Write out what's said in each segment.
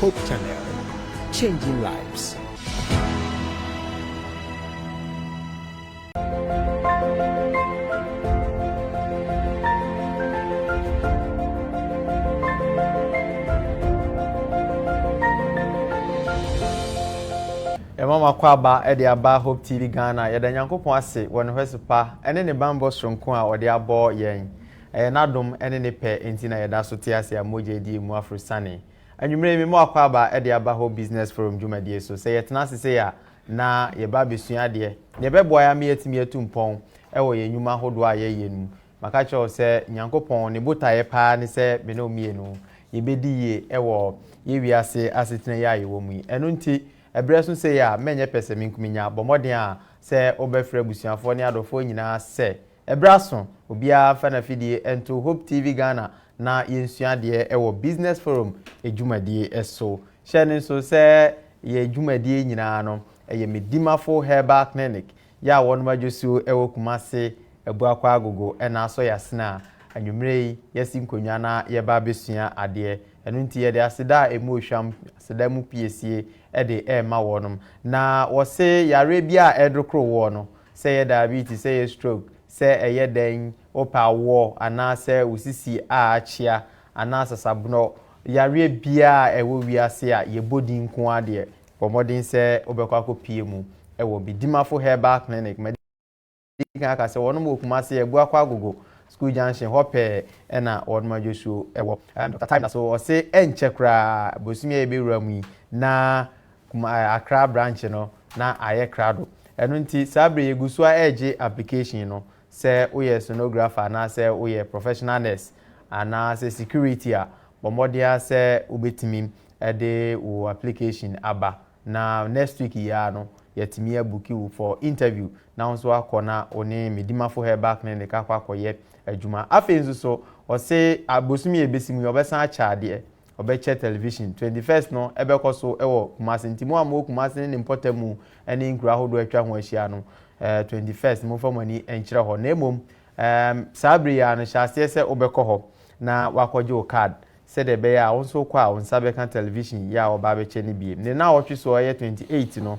Hope Channel, changing lives. Mama kwaba ede aba Hope TV Ghana yeda nyankopon ase won hwesepa ene ne bambo sonko a ode abo yen nadom ene ne pe enti na yeda so tiase amoje di mu afrosane anwumre mi mo akwaba ede aba Hope Business Forum dwumadie so se yetena sese ya na ye ba besua de ye bebo ya me yetimi atumpon ewo ye nyuma hodo a ye yenu maka cho se nyankopon ne botaye pa ne se me no mienu ye bedi ye ewo ye wiase asetena ya ye wo mu eno nti ebresun say ya menye pese minkuminya bomoden a se obefra busuafo ne adofo nyina se ebrasun obia fa na fidie ento Hope TV Ghana na yensua de ewo Business Forum ejumadi eso shene so se ye ejumadi nyina no eye medimafo herbal clinic ya wonu majosu ewo Kumase ebuakwa agogo ena so yasena anwumrei yesi nkonwa na ye ba besua ade enu nti ye de aseda emohwam aseda mu piesie ede ma wonum na wo se yare bia edokro wo no se ye diabetes se ye stroke se eye den opa wo ana se usisi a achia ana sasabno yare bia ewo wiase a ye bodi nko ade pomodin se obekwa kopie mu ewo bidimafo herbal clinic medika ka se wonum Okumase ebuakwa agogo school junction hope ena wonma Joshua ewo Dr. Time so o se enchekra bosumi ebewura mu na Accra branch no na aye krado eno nti sabre yegusu a eje application no se oye sonographer na se oye professional nurse ana se security a bomodia se obetimi ede wo application aba na next week ya no yetimi abuki for interview na nso akona oni medimafo herbal clinic akwakoye adwuma afenzu so o se abosumi ebesimu obesan achaade obeche television 21st no ebekoso ewo Kumase ntimo amo Kumase ne importamu ene nkura hodo atwa ho ahia no 21st mo famani enkyere ho na emom sabre ya no hyase se obekọ ho na wakoje o card se de be ya wonso kwa wonsa be kan television ya oba beche ne biem ne na wotwe so ye 28 no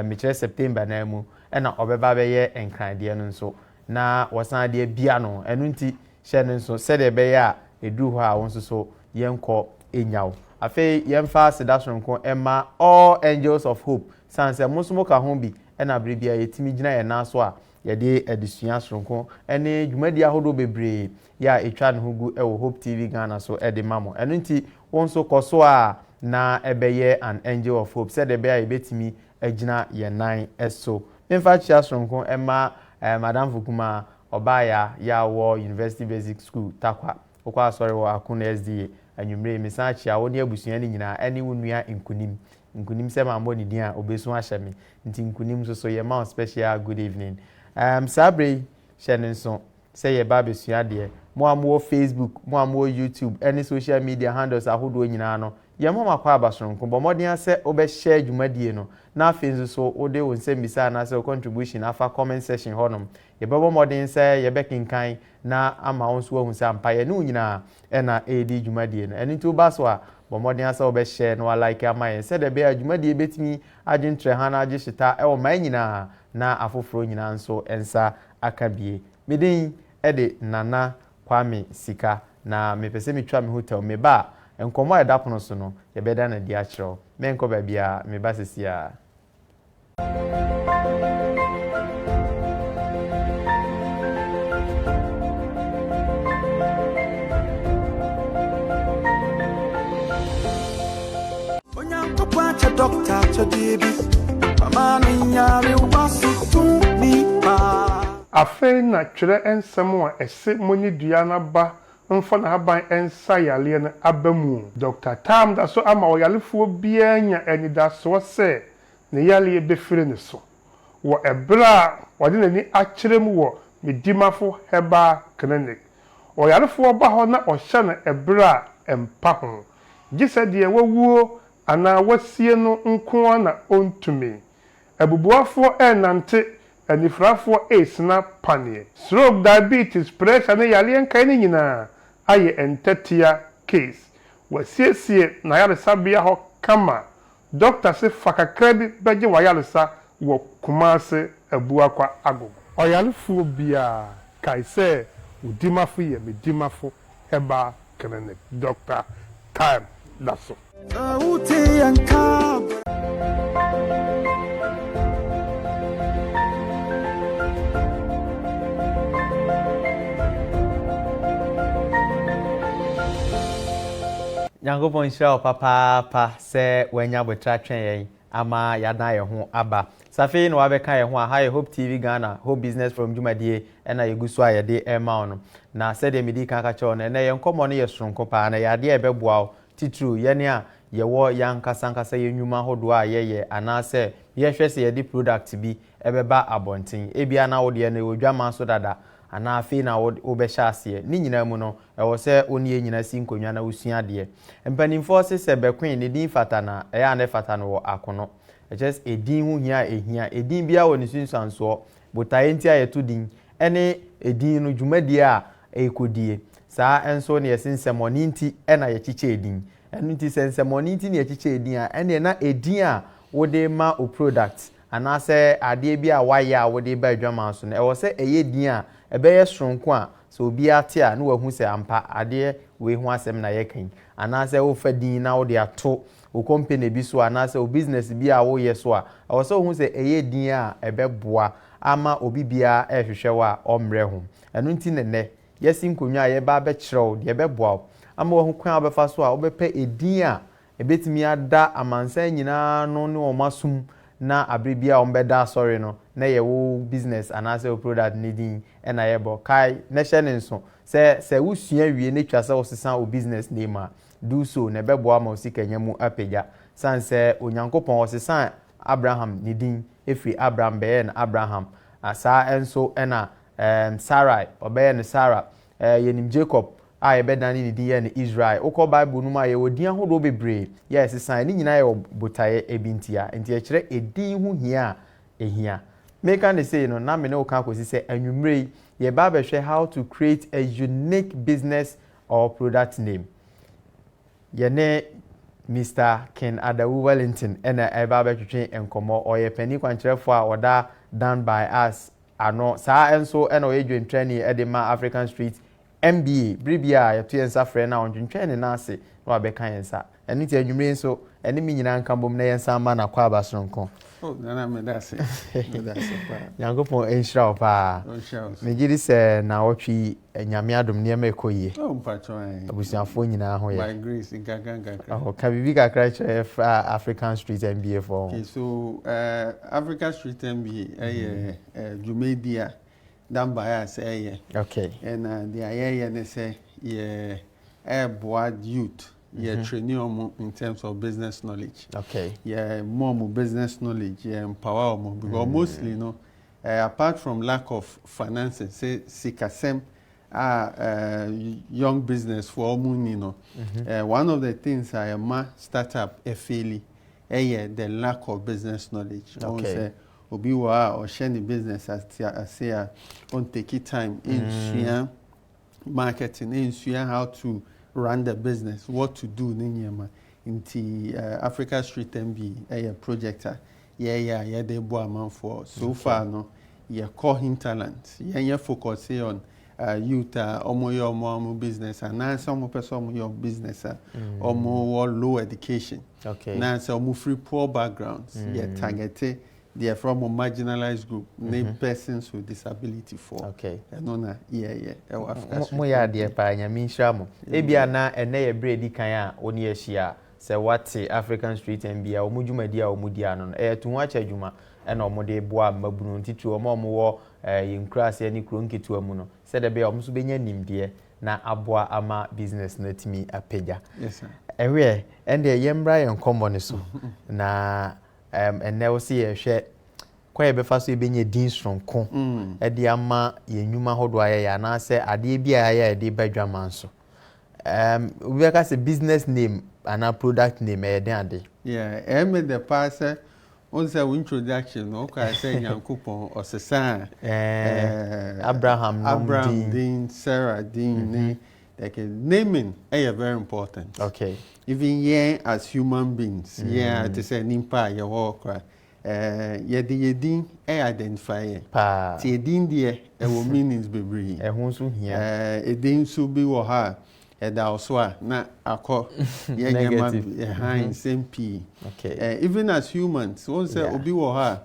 mechere September na mu ena obeba be ye enkrande no nso na wosan de bia no enu nti hye ne nso se de be ya edu ho a wonso so yenko enyaw afi yemfa sedasonko ema all angels of hope sanse musumo ka ho bi ena brebia yetimi gina ye naso a yede edisua sonko ene dwumadi ahodo bebre ya etwa ne hugu ewo Hope TV Ghana so ede mamo eno nti wonso koso a na ebeye an angel of hope said ebe ya betimi agina ye nan eso memfa chia sonko ema madam Fukuma obaya ya wo University Basic School takwa okwa sorry wo akuna SDA anwumre mesachi a woni abusua ni nyina ene wonua nkunim se mambo ni dia obesu ahyeme nti nkunim so ye ma special good evening sabre shenenso say ye ba besua de mo amwo Facebook mo amwo YouTube any social media handles ahodo nyina no ye mo makwa abasonko bomodin ase obehye dwumadie no na afenzu so ode wonsem bisa na se contribution afa comment section honom ye bebo modin se ye bekinkan na ama wonso wonse ampaye no nyina ena edi dwumadie no eni to baso a bomodin ase obehye no like amaye se de be dwumadie betimi agentre hana agishita e o man nyina na afoforo nyina nso ensa akabie medin ede nana Kwame Sika na mepese mitwa me hotel me ba enkomo edapono so no ye beda na di akiro me enko ba bia me ba sesia onyanto kwacha doctor chodibi mama ni nyare wasu mi pa afe na twere ensem a ese monyi dua na ba mfa na haban ensa yale na abamu Dr. Tam da so ama oyalefo bia nya anida so se ne yale befire ne so wo ebra wode nani akyerem wo medimafo heba clinic oyalefo ba ho na ohye na ebra empa ho gise de wawuo ana wasie no nko na ontumi abubuafo enante anifrafo esna panie stroke diabetes pressure ne yale enkan nyina aye entetia case wasiesie na yare sabia ho kama doctor se fakakra bi beje wayalesa wo Kumase Abuakwa Agogo oyalefuo bia kai se udimafo ye medimafo heba clinic Dr. Time Daso Uti and Cobb. Nyankopon hyira papa se wanya botra twen ama yada ye ho aba safi no wabeka ye ho a ha Hope TV Ghana Hope Business from Jumadie na yeguso a yede ema ono na se de medi kan ka che ono na ye nkomo no ye sonko pa na yade e beboa titru ye ne a ye wo yankasankasa ye nwuma hodo a ye anase ye hwese ye di product bi ebeba abonten ebia na wo de na odwama so dada ana afi na wo be hyase ni nyina mu no ewo se oni ye nyina si nkonwa na usua de mpanimfo se be queen ne din fata na ya na fata no wo akono just edin hu hia ehia edin bia wo ni sunsanso botaye ntia ye to din ene edin no dwumadie a ekodie saa enso ne yesensemoni nti na ye chiche edin enu nti sensemoni nti ne ye chiche edin a ene na edin a wo de ma o product ana se ade bia waye a wo de ba adwama so na ewo se eye din a ebeye soronko a so obi ate a no wahu se ampa ade we hu asem na yekan ana se wo fadin na wo de ato o company bi so ana se o business bi a wo ye so a wo se hu se eye din a ebeboa ama obi bia ehwehwe wa omre ho enu nti ne yesi nkonwa ye ba be kirew de ebeboa ama wo hu kwan obefa so a obepe edin a ebetimi ada amansan nyina no ne o masum na abribia ombeda sorry no na ye wo business anase wo product needing na ye bo kai na hye nso se wusua wie ne twase wo sesan o business name a do so na bebo ama osika nyamu apagya sanse onyankopon wo sesan Abraham needing efi Abraham be na Abraham asa enso na Sarai obeye ne Sarah yenim Jacob a ye bedani ne din ye ne Israel ukọ Bible no ma ye odin ahodo bebre yes sesan ni nyina ye botaye ebintia enti ye kire edin hu hia ehia make an say no na me ne oka kosi se anwumre ye ba be hwe how to create a unique business or product name ye ne Mr. Ken Adawu Wellington ena e ba be twetwe enkomo o ye pani kwankyerefo a oda done by us ano saa enso ena o ye dwen training e de ma African Street MBA bribia ya tuyensa frɛ na ontwentwɛn ne nase na wabɛka yensa ɛno ti adwumre nso ɛne mi nyina nka bom na yensa ma na kwa abasronko nana me dase pa Nyankopɔn enhyira wo pa me gidi sɛ na wotwi nyame adom ne ma ekoyie mpacho an abusuafo nyina ho ye by grace nkaka ka bibi kakra kyerɛ African Street MBA for okay so African Street MBA dwumedia done by us okay and the they say board youth training in terms of business knowledge okay more business knowledge empower because mostly apart from lack of finances say sikasem young business for one of the things I am startup fairly the lack of business knowledge okay. Obi wa or share the business as say on take it time in marketing in how to run the business what to do in the Africa Street MB a projector they boy man for so far no core hinterland focus on youth omo business and now some person your business omo low education okay now some free poor backgrounds targeted they are from a marginalized group, named persons with disability for. Okay. And mo ya de pa nyame nhira mo. Ebia na ene ye bredi kan a oni ehia se wate African Street MBA o mudwumadi a o mudi ano no. To ho acha dwuma e na o mode boa mabunu ntitu o mo wo yenkrase ni kro nketu amu no. Se de be o mso benya nimde na aboa ama business na timi apagya. Yes sir. Ewe ende yemra yen komo ne so. Na ene wo se ye hwe kwa ye befa so ebenye din sonko e de ama ye nwuma hodo aye ya na se ade bia aye de badwaman so we ka say business name and a product name e den ade made the pass on say introduction no ka say Nyankopon osesa Abraham din Sarah din Like naming is very important. Okay. Even yeah, as human beings, yeah, to say nimpa ya walk. Yedin identify Pa. ti edin de will meanings bebree Ehun so hia. Edin so bi wo ha eda so a na akọ yema behind same p. Okay. Even as humans, one say obi wo ha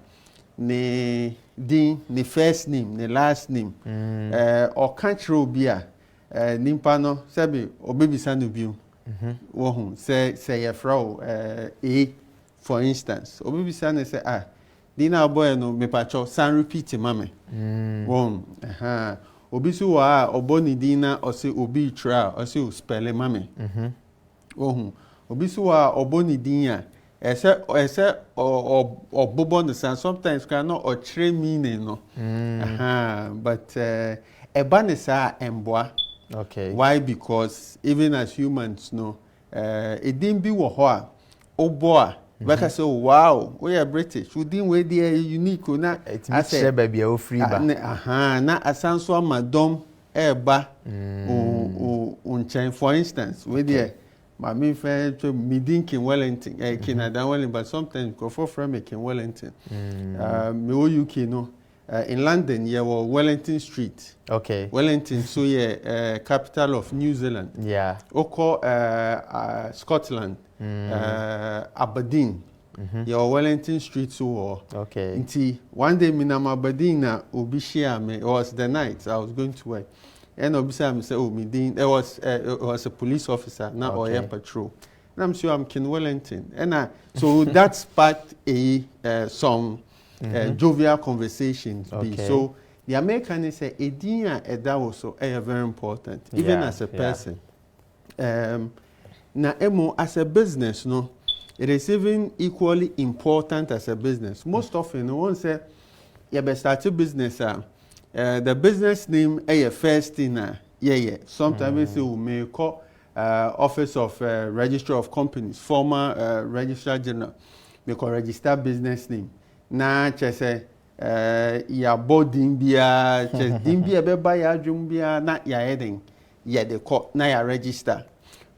ne din ne first name ne last name or country obi a nimpa no sabi obebisa no biom wo hu say ye fra a for instance obebisa ne say dina boy no me pacho san repeat mame won obi so wa oboni dina o say obi tra o say o spell mame wo hu obi so wa oboni din a ese obobo no san sometimes can no o tre meaning no but eba ne sa emboa. Okay. Why? Because even as humans no it didn't be wo ho a obo Baka say wow, we are British. We didn't wait there unique na. I say baby o free ba. Na asanso madam eba unchain for instance. We there my main friend me dinking Wellington, Canada Wellington, but sometimes go for from making Wellington. Me o UK no. In London, yeah, well, Wellington Street. Okay. Wellington, so yeah, capital of New Zealand. Yeah. Oko Scotland. Aberdeen. Your Wellington Street so. Okay. Nti one day me na Aberdeen na obi share me. It was the night I was going to work. And obi say me say oh me din. It was a police officer na oil patrol. And I'm sure I'm Ken Wellington. And so that sparked some jovial conversations. Okay. So the American say edin that also very important even as a person. Na emo as a business no it is even equally important as a business. Most often no one say you be start a business the business name first thing sometimes we say we may call office of registrar of companies former registrar general we call register business name na say ya boarding bia din bia be ba ya adwum bia na ya heading ya de call na ya register.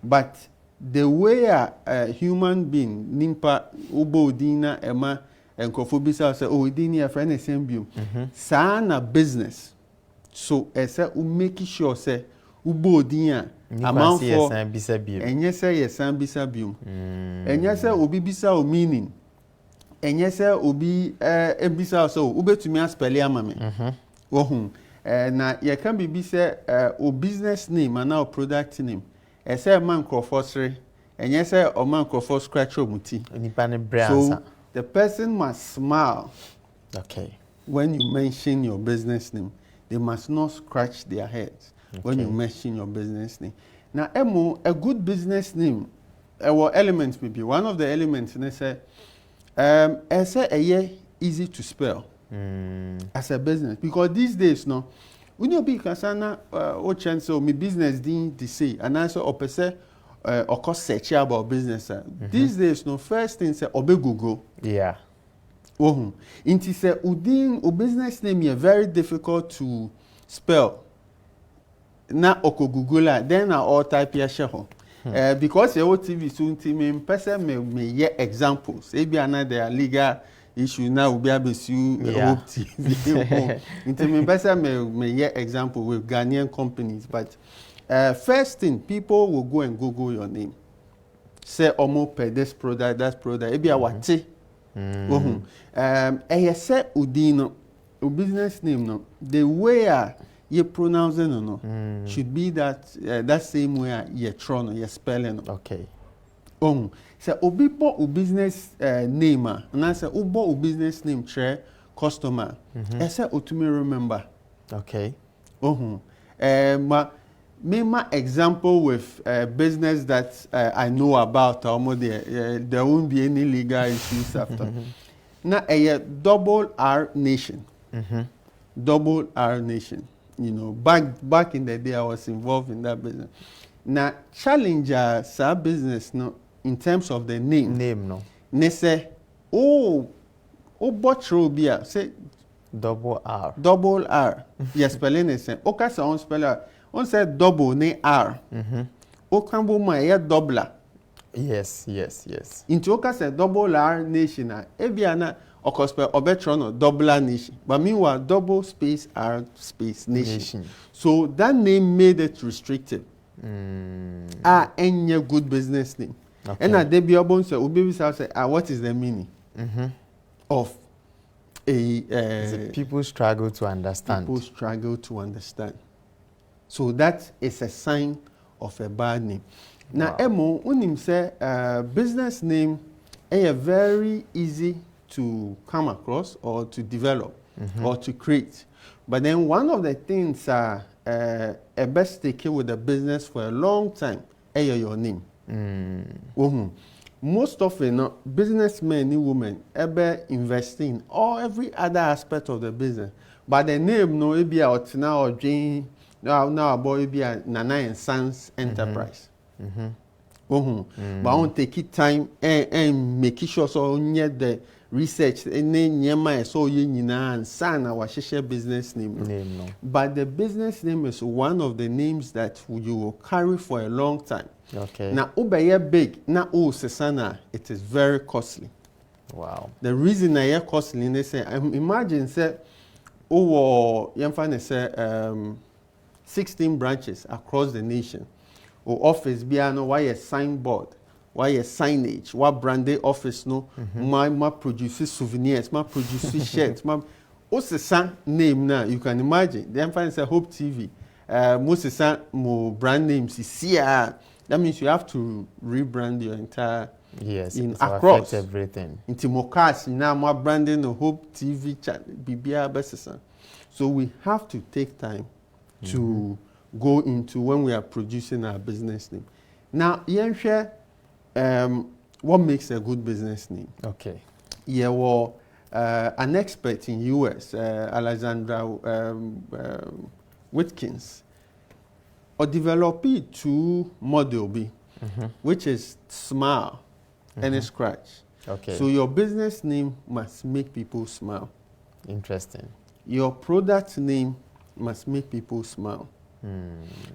But the way a human being nimpa ubo dina ema enkofo bisa say oh dini ya friend same biom sa na business so ese u make sure say ubo dina amount for enye say yesan bisa biom enye say obi bisa o meaning enye say obi ebisa so ubetumi aspell ya mame wo hu na ye can be say o business name and now product name ese man crofosre enye say o man crofos scratch omuti nipa ne brand. so the person must smile when you mention your business name. They must not scratch their heads when you mention your business name. Now a good business name elements maybe one of the elements they say easy to spell as a business because these days no we know be kasana o chance so me business din to say and also opese or cost search about business these days no first thing say obe Google inti say udin o business name is very difficult to spell na oko Google then I all type here share because your TV soon team person me examples maybe another legal issue now will be able to sue Hope TV. Into me better me example with Ghanaian companies, but first thing people will go and Google your name. Say omo per this product, that product. Ebi awate. Say udino, business name no. The way you pronounce it no should be that same way you tron you spelling. Okay. So obi bo u business name and I say ubo u business name share customer. I say otumi remember. Okay. Ma example with business that I know about there won't be any legal issues after. Now a double R Nation. Double R Nation. You know, back in the day I was involved in that business. Now challenger sa business no in terms of the name no. Ne say botro bia say double R. Yes, spelling is say okay so on speller On said double ne R. O kambo ma ye doubler. Yes. Into oka say double R nation na ebiana okospe obetrono doubler nation. But meanwhile double space R space nation. So that name made it restrictive. Any good business name. Okay. And at Debbie Obon say Ubebi say what is the meaning of people struggle to understand. People struggle to understand. So that is a sign of a bad name. Now, Emo, unim say business name is very easy to come across or to develop or to create. But then one of the things a best taken with the business for a long time is your name. Most often, businessmen and women ever invest in or every other aspect of the business. But the name no be out now or Jane now about be a Nana and Sons enterprise. But I want to take it time and make sure so near the research and then nyama so yina and son our share business name. No. But the business name is one of the names that you will carry for a long time. Okay. Now ubeye big na sesana it is very costly. Wow. The reason I costly they say imagine say say 16 branches across the nation. Or office biano why a signboard. Why a signage? What branded office no? My produces souvenirs. My produces shirts. What's the name now? You can imagine. Then find say Hope TV. Most more brand names is here. That means you have to rebrand your entire across everything. Into more cars now. More branding the Hope TV chat. BBR best. So we have to take time to go into when we are producing our business name. Now, share. What makes a good business name? Okay. Yeah, well, an expert in US, Alexandra Witkins, or develop it to model B, which is smile and scratch. Okay. So your business name must make people smile. Interesting. Your product name must make people smile.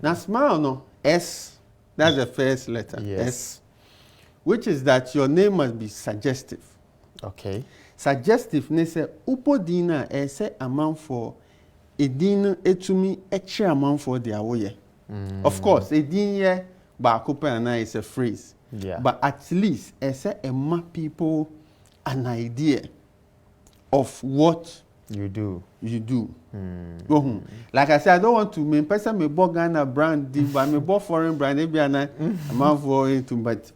Now, smile, no, S, that's the first letter. Yes. S. Which is that your name must be suggestive. Okay. Suggestiveness upodina ese amount for edin etumi eche amount for their way. Of course, edin ye ba is a phrase. Yeah. But at least ese ema people an idea of what you do. Like I said, I don't want to mean person me buy Ghana brand, but me buy foreign brand. Maybe an amount for it, but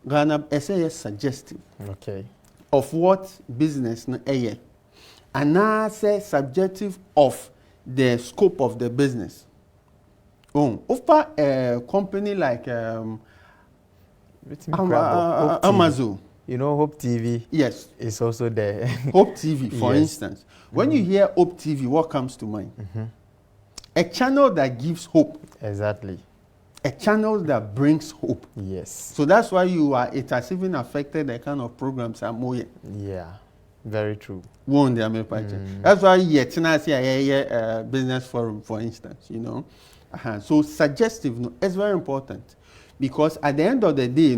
Ghana essay is suggestive. Okay. Of what business no eye. And now say subjective of the scope of the business. Over a company like Amazon. You know Hope TV? Yes. It's also there. Hope TV, for instance. When you hear Hope TV, what comes to mind? A channel that gives hope. Exactly. A channel that brings hope. Yes. So that's why it has even affected the kind of programs I'm doing. Yeah. Very true. That's why business forum, for instance, you know. So suggestive, is very important. Because at the end of the day,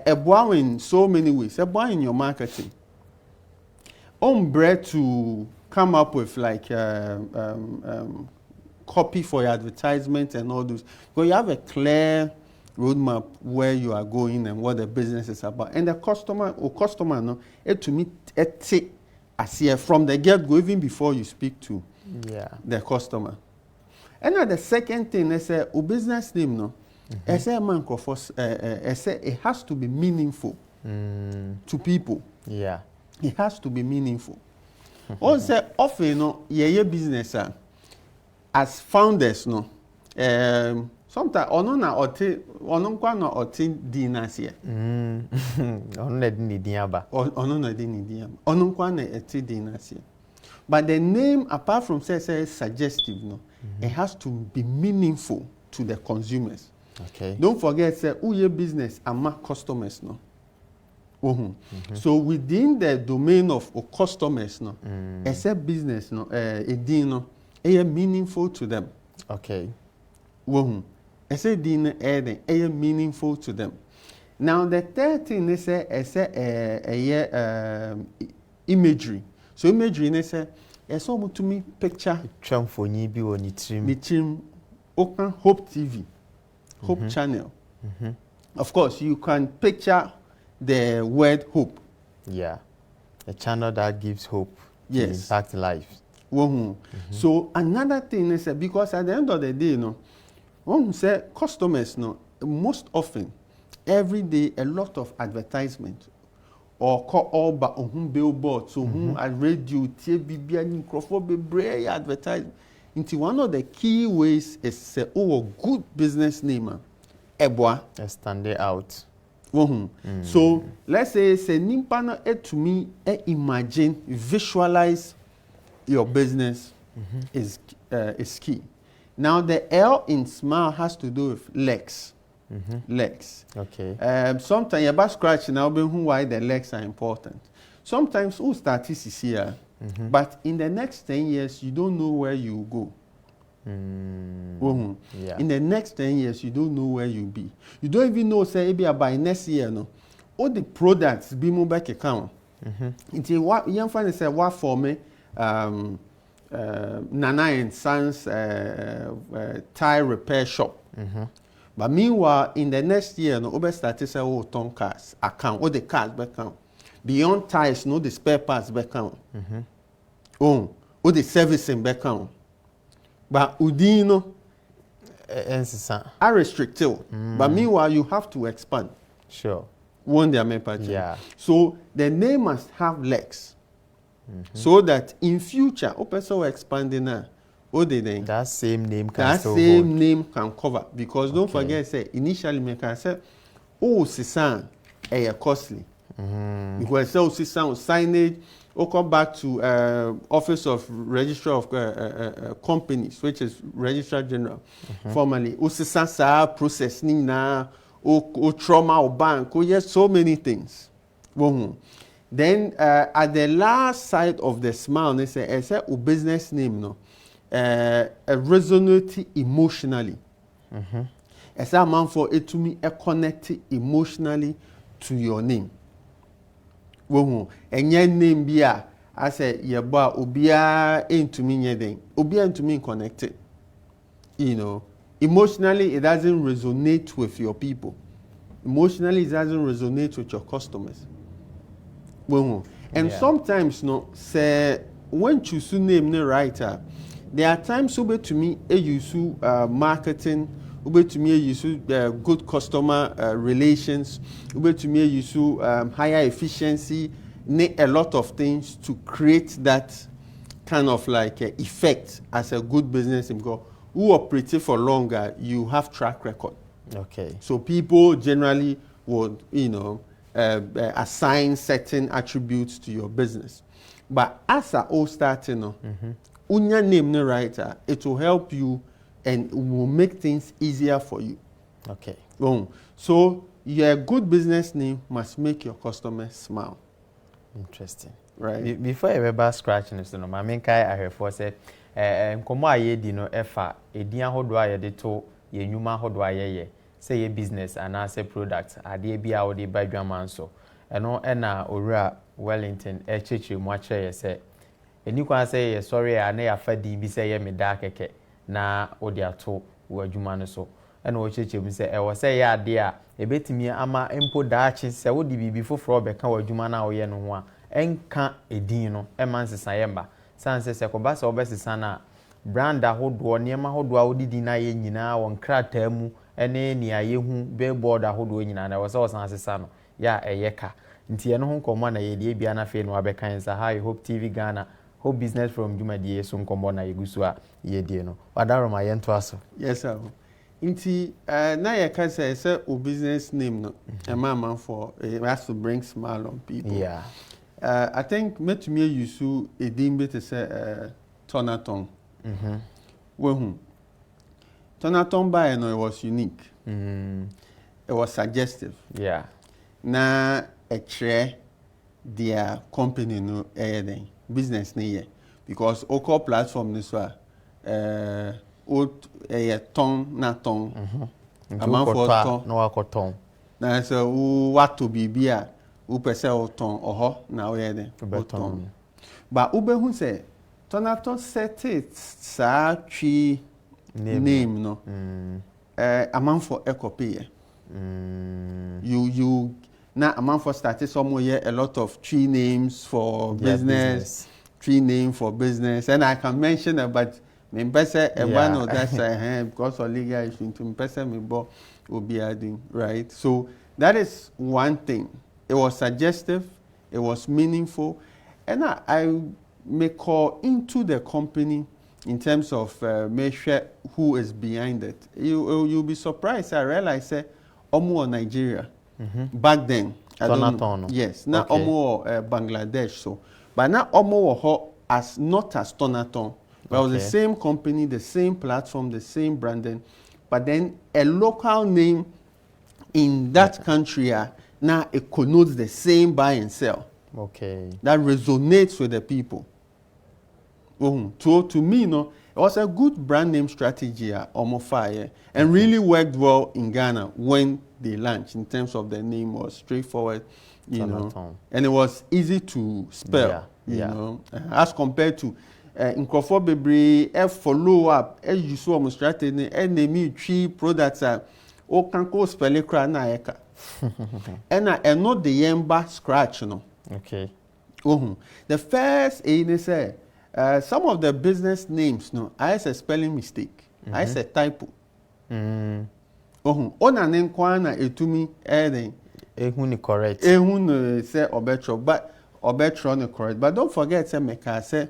a boy in so many ways, a boy in your marketing. Bread to come up with like copy for your advertisement and all those. But you have a clear roadmap where you are going and what the business is about. And the customer, to meet from the get-go, even before you speak to the customer. And now the second thing is a business name, it has to be meaningful to people. Yeah. It has to be meaningful. Also, often, business as founders, sometimes but the name, apart from say suggestive, it has to be meaningful to the consumers. Okay. Don't forget, say, who your business and customers, So within the domain of customers, as a business, a meaningful to them. Okay. Wohu. I say din ɛyɛ meaningful to them. Now the third thing is imagery. So imagery is to me picture. Twam fonyi bi wɔ ne tirim. Ne tirim open Hope TV, Hope channel. Of course, you can picture the word hope. Yeah, a channel that gives hope. Yes, to impact lives. So another thing is because at the end of the day, when say customers, most often, every day a lot of advertisement or call all but billboards, so radio, TV, and microphone, advertisement. Into one of the key ways is say, a good business name, Eboa. Stand it out. So let's say nimpano to me imagine, visualize your business is key. Now the L in smile has to do with legs. Legs. Okay. Sometimes you scratch now, why the legs are important. Sometimes who start is here, but in the next 10 years you don't know where you go. Yeah. In the next 10 years, you don't know where you'll be. You don't even know, say, maybe by next year, all the products be moved back account. It's what young friend say, what for me, Nana and Sons tire repair shop. But meanwhile, in the next year, over started say, oh, ton cars account, all the cars back account. Beyond tires, the spare parts back account. All the servicing back account. But Udino are restricted. But meanwhile, you have to expand. Sure. One day, I yeah. So the name must have legs. So that in future, also expanding now. That same name can name can cover. Because don't forget, say initially, me can say, oh, Sisan, costly. Because so Sisan signage. We'll come back to Office of Registrar of Companies, which is Registrar General, formally. Usisa process na o trauma or bank. Yes, so many things. Then at the last side of the smile, they say a business name resonate emotionally. As a man for it to me, connect emotionally to your name. And your name be I say yeba obia into me nyeden obia into me connected. Emotionally it doesn't resonate with your people. Emotionally it doesn't resonate with your customers. And sometimes say when choose name the writer, there are times to me use marketing. To me, use good customer relations. To me, use higher efficiency. A lot of things to create that kind of like effect as a good business. Who operate for longer, you have track record. Okay. So people generally would, assign certain attributes to your business. But as a old starting, unya name the writer, it will help you. And it will make things easier for you. Okay. So your good business name must make your customers smile. Interesting. Right. Before I ever scratching this, my main guy I heard for said, "Nkomo aye di no efa edian hodo aye de to ye nyuma hodo aye say ye business and as a product ade bia wo de ba dwaman so eno na owura Wellington cheche mu akyere ye say eni kwa say ye sorry na ya fadi bi say ye meda keke na odi ato wo adwuma no so ena wo cheche mu say wo say ya ade a ebetimi ama empo daachi say wo di bibi foforo beka wo adwuma na wo ye no ho a enka edin no ema nsesa ye mba sanse se koba se obesesa na brand ahodo niema ahodo a wodidi na ye nyina won krata mu ene ni ayehu billboard ahodo nyina na wo se wosan asesa no ya eyeka nti ye no ho nkomo na ye die bia na fe no abekan sa hi Hope TV Ghana Hope Business from Jumadie so nkomo na yegusu a ye die no wadaro ma ye nto aso. Yes sir. Nti na ye ka say o business name no a man for it has to bring smile on people. Yeah. I think metumi use a dimbe to say Tonaton. Tonaton by no, it was unique. It was suggestive. Yeah. Na a chair their company no business ni because Oko platform this one ton na ton. Amanfo ton no akoton. Na so wato bibia wo pese o ton oho na wo ye den ton. Ba ubehu say tonaton set it sa twi name no. Amanfo ekope you now Amanfo started somewhere a lot of tree names for business, tree name for business, and I can mention it, but me pese one of that side because of legal issue to me pese me bo obi adin, right? So that is one thing. It was suggestive, it was meaningful, and I may call into the company in terms of make sure who is behind it. You'll be surprised. I realize say Omo Nigeria back then. I don't know. Yes, now Omo Bangladesh. So, but now Omo as not as Tonaton. But it was the same company, the same platform, the same branding, but then a local name in that country now it connotes the same buy and sell. Okay. That resonates with the people. So to me, no, it was a good brand name strategy Omo Fire and really worked well in Ghana when they launched in terms of the name was straightforward, you know, and it was easy to spell, you know, as compared to Nkrofo Bebre, follow up, you saw Omo strategy, and name three products o can go spell it cry na eka. And not the yemba scratch, no. Okay. The first is say some of the business names, no, I have a spelling mistake. I have a typo. Ona nenkwana etumi eden. Ehun correct. Ehun say obetro, but obetro no correct. But don't forget say meka say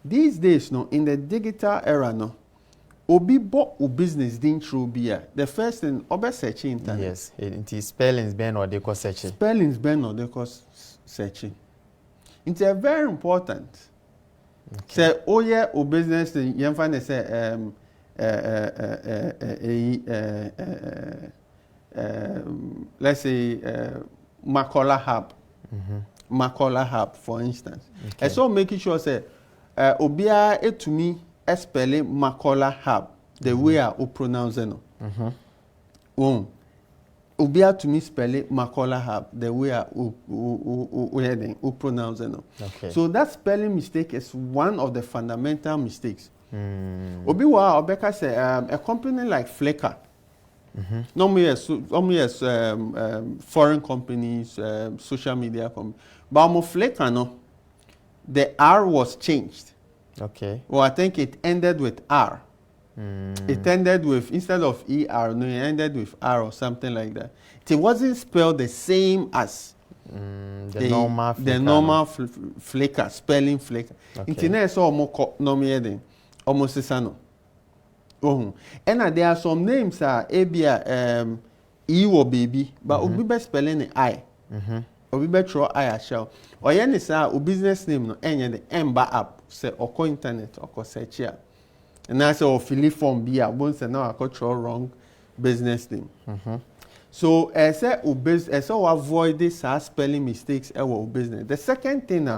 these days, no, in the digital era, no, obi bo o business din through beer. The first thing obe searching internet. Yes, it is spellings ben or they call searching. Spellings ben or they call searching. It's very important. Say oh yeah, o business thing you find say let's say Makola Hub. Makola Hub, for instance. And so making sure say obia etumi spelling Makola Hub the way I pronounce it. Obia to me spelling Makola Hub the way I pronounce it. Okay. So that spelling mistake is one of the fundamental mistakes. Obi wa Obeka say a company like Flickr. Normally as foreign companies, social media companies. But Flickr, no, the R was changed. Okay. Well, I think it ended with R. It ended with, instead of ER, no, it ended with R or something like that. It wasn't spelled the same as the normal Flickr, spelling Flickr. Internet is almost normally almost sisano. And there are some names Abia E or baby, but obi be spelling I. Obi be throw I a shell. Or any sa o business name no enye the emba app say oko internet oko search here. And I say o fill form be a bon say now I control wrong business name. So say o business say avoid this spelling mistakes e wo business. The second thing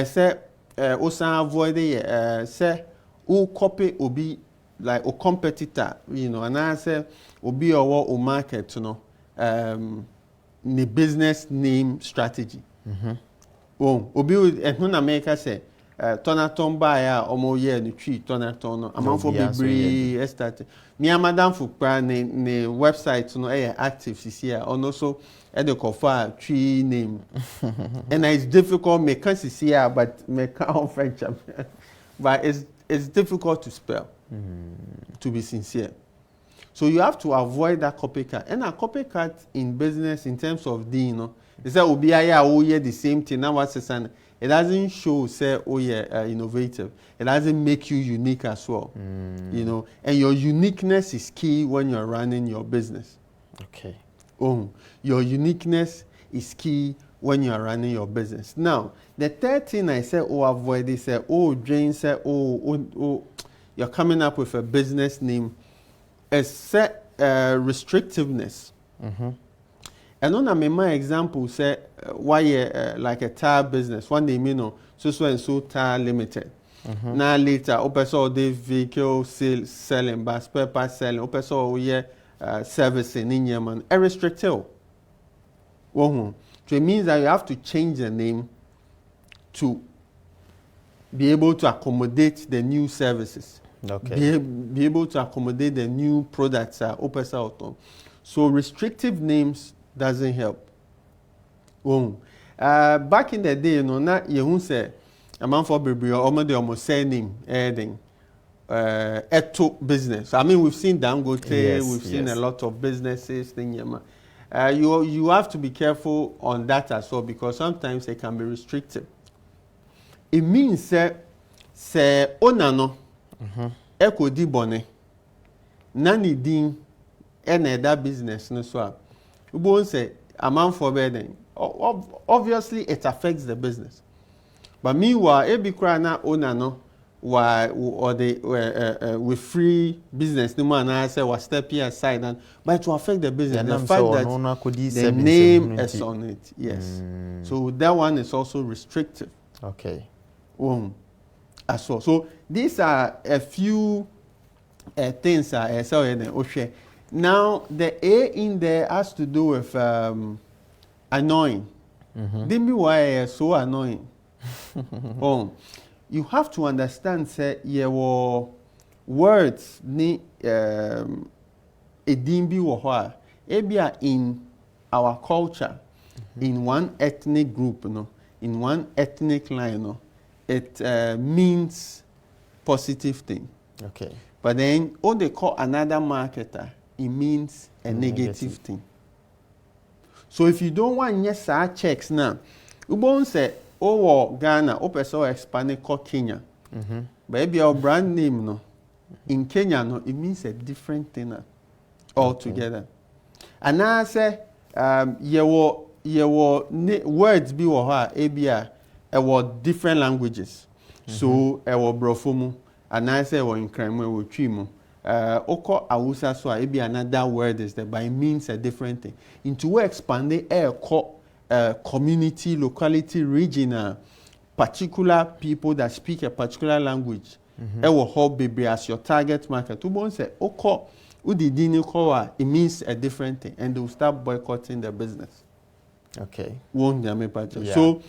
say o san avoid say o copy obi like a competitor, you know, and I say obi or market, you know, the business name strategy. Obi ehun America say Tonaton buyer omo ye ni tree Tonaton no amanfo bebre start me madam fukpa ne website no active here and also the cover tree name and it's difficult me can see here but me can French but it's difficult to spell. To be sincere. So you have to avoid that copycat. And a copycat in business in terms of D, you know, they say oh yeah the same thing. Now what's the it doesn't show say oh yeah innovative. It doesn't make you unique as well. You know, and your uniqueness is key when you're running your business. Okay. Your uniqueness is key when you are running your business. Now, the third thing I say avoid is say Jane say you're coming up with a business name, a set restrictiveness. And on my example say why like a tire business, one name you know, so and so tire limited. Now later, opeso the vehicle selling, but spare parts selling, opeso servicing in Yemen, restricted. So it means that you have to change the name to be able to accommodate the new services. Okay. Be able to accommodate the new products opeso. So restrictive names doesn't help. Back in the day, not you say a man for baby or almost surname adding eto business. I mean, we've seen Dangote, we've seen a lot of businesses thing. You have to be careful on that as well, because sometimes they can be restrictive. It means say onano eko di bone nani din that business no so. We won't say a man for bedding. Obviously, it affects the business. But meanwhile, every crana owner no, with free business, no man I say was stepping aside, but to affect the business, the fact that the name is on it, yes. So that one is also restrictive. Okay. As well. So these are a few things I saw in the Now the A in there has to do with annoying. Then why so annoying? You have to understand, say, your words ni edimbi wohwa. Ebia in our culture, in one ethnic group, in one ethnic line, it means positive thing. Okay. But then, what they call another marketer, it means a negative thing. So if you don't want yes checks now, you won't say, oh Ghana, oh person expand call Kenya. But if your brand name no, in Kenya no, it means a different thing altogether. And now I say, your words be or ABR, different languages. So brofomu, and I say in Kremwe or Chimo. Oko awusa so it be another word is there, but it means a different thing. Into we expand the community, locality, regional, particular people that speak a particular language. Will hold baby as your target market. To bon say oko udidini kowa, it means a different thing, and they will start boycotting the business. Okay. Won't So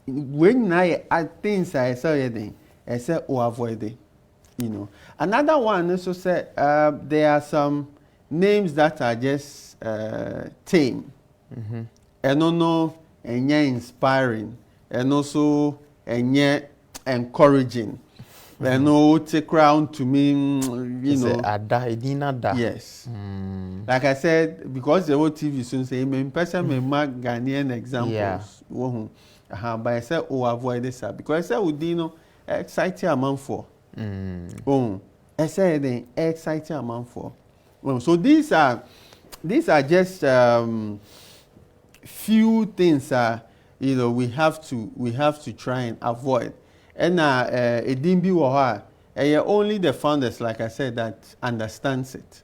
when I things I say I say avoid it. Another one also said there are some names that are just tame, and no inspiring, and also encouraging. And no take crown to me, Yes. Like I said, because the whole TV soon say, person may mark Ghanaian examples. But I said, avoid this because I said, exciting amount for. I said exciting amount for. So these are just few things we have to try and avoid. And it didn't be only the founders, like I said, that understands it.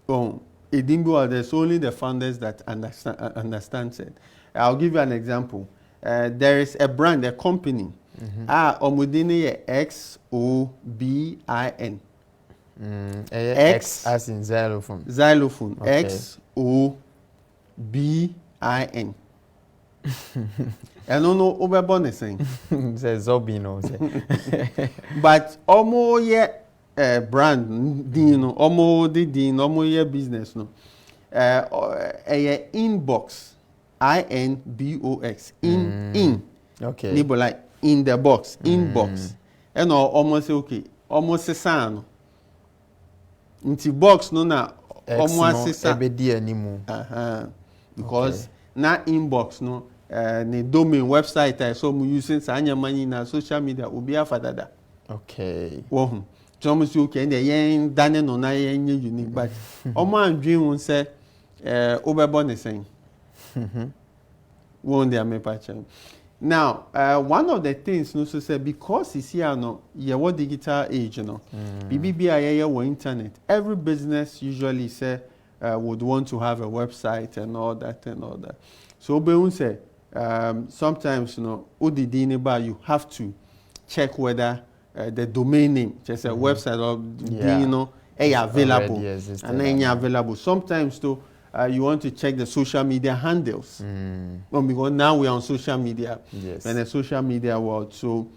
It didn't be there's only the founders that understands it. I'll give you an example. There is a brand, a company. Omudini XOBIN. X as in xylophone. Xylophone. Okay. XOBIN. I don't know Oberbon is saying. Says Zobino. But omo brand dino, omo ye business no. Inbox. INBOX. In. Okay. Nibo like in the box, inbox. And almost say okay, almost a sound. Into box no na almost a sound. Because na inbox no the domain website I saw me using sanya money na social media obi afadada. Okay. Wo so say okay and yen dane no na yen unique but omo andwin won say obebo ne sen. Won dey me patch. Now, one of the things no so say because it's here no, what digital age BBBI internet. Every business usually say would want to have a website and all that. So be say sometimes you have to check whether the domain name, just a website or you know, available, and then available. Sometimes too, you want to check the social media handles. Because now we are on social media, and the social media world. So